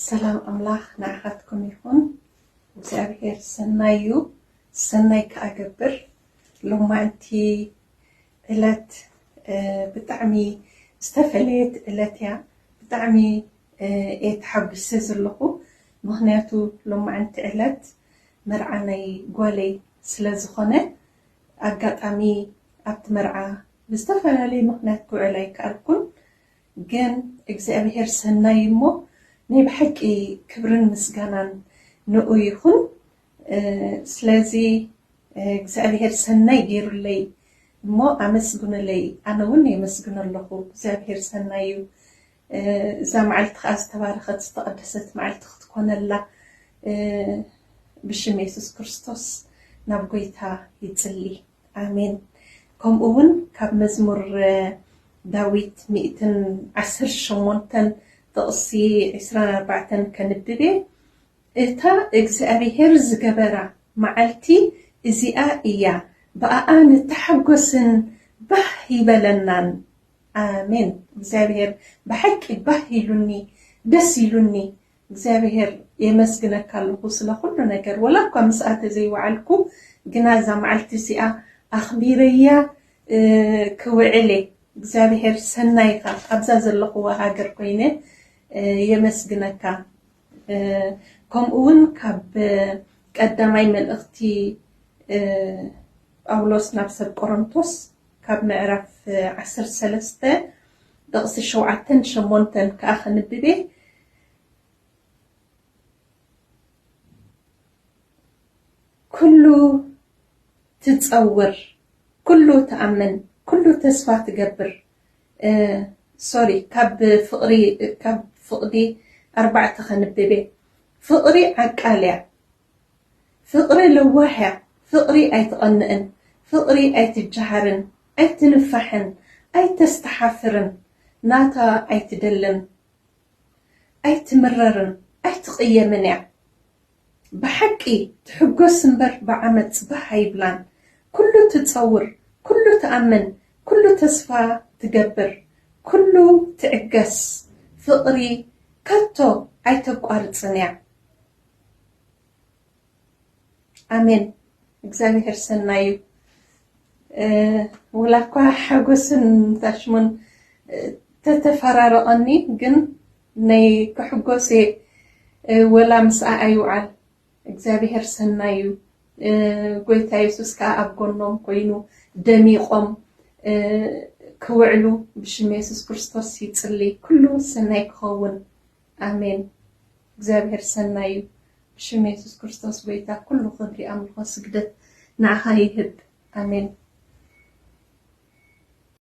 سلام أملاح نعختكم يكون وزابير سنايو سناي كأجبر لما أنتي إلت بتعمي استفلت إلتيا بتعمي يتحب السزلقو مهنياتو لما أنت إلت مرعني قولي سلازخونة أقاطعمي أبت مرعى بستفلالي مهنياتكو عليك أركن جن إجزابير سنايمو نبحكي كبرن مسجانان نؤيخون سلازي እግዚአብሔር ሰናይ ጌሩለይ እሞ አመስግኑለይ አነ እውን የመስግኑ ለኹ እግዚአብሔር ሰናይ እዛ መዓልቲ ኸ ዝተባረኸት ዝተቀደሰት መዓልቲ ክትኮነላ ብሽም ኢየሱስ ክርስቶስ ናብ ጎይታ ይጽሊ አሜን ከምኡ እውን ካብ መዝሙር ዳዊት 118 ጥቕሲ 24 ከንብቤ እታ እግዚአብሔር ዝገበራ መዓልቲ እዚኣ እያ በአአ ንተሐጎስን ባህ ይበለናን አሜን እግዚአብሔር በሐቂ ባህ ይሉኒ ደስ ይሉኒ እግዚአብሔር የመስግነካለሁ ስለ ሁሉ ነገር ወላኳ መስአተ ዘይወዓልኩ ግና ዛ መዓልቲ እዚኣ አኽቢረያ ክውዕሌ እግዚአብሔር ሰናይካ ኣብዛ ዘለኹ ሃገር ኮይነ የመስግነካ ከምኡውን ካብ ቀዳማይ መልእኽቲ ጳውሎስ ናብ ሰብ ቆሮንቶስ ካብ ምዕራፍ 13 ጥቕሲ 7-8 ከዓ ኸንብቤ ኩሉ ትጸውር ኩሉ ተኣምን ኩሉ ተስፋ ትገብር ካብ ፍቕዲ 4 ኸንብቤ ፍቕሪ ዓቃልያ ፍቕሪ ለዋሕያ ፍቕሪ ኣይትቐንእን ፍቕሪ ኣይትጀሃርን ኣይትንፋሕን ኣይተስተሓፍርን ናታ ኣይትደልን ኣይትምረርን ኣይትቕየምን እያ ብሓቂ ትሕጎስ እምበር ብዓመፅ ባህ ኣይብላን ኩሉ ትጸውር ኩሉ ተኣምን ኩሉ ተስፋ ትገብር ኩሉ ትዕገስ ፍቕሪ ከቶ ኣይተቋርፅን እያ አሜን እግዚአብሔር ሰናዩ ወላኳ ሓጎስን ታሽሙን ተተፈራረቐኒ ግን ናይ ክሕጎሴ ወላ ምስኣ ኣይውዓል እግዚአብሔር ሰናዩ ጎይታ ኢየሱስ ከዓ ኣብ ጎኖም ኮይኑ ደሚቆም ክውዕሉ ብሽም ኢየሱስ ክርስቶስ ይጽሊ ኩሉ ሰናይ ክኸውን አሜን እግዚአብሔር ሰናዩ بشم يسوع كريستوس ويتا كل خبري أمر وسجدت نعها يهب آمين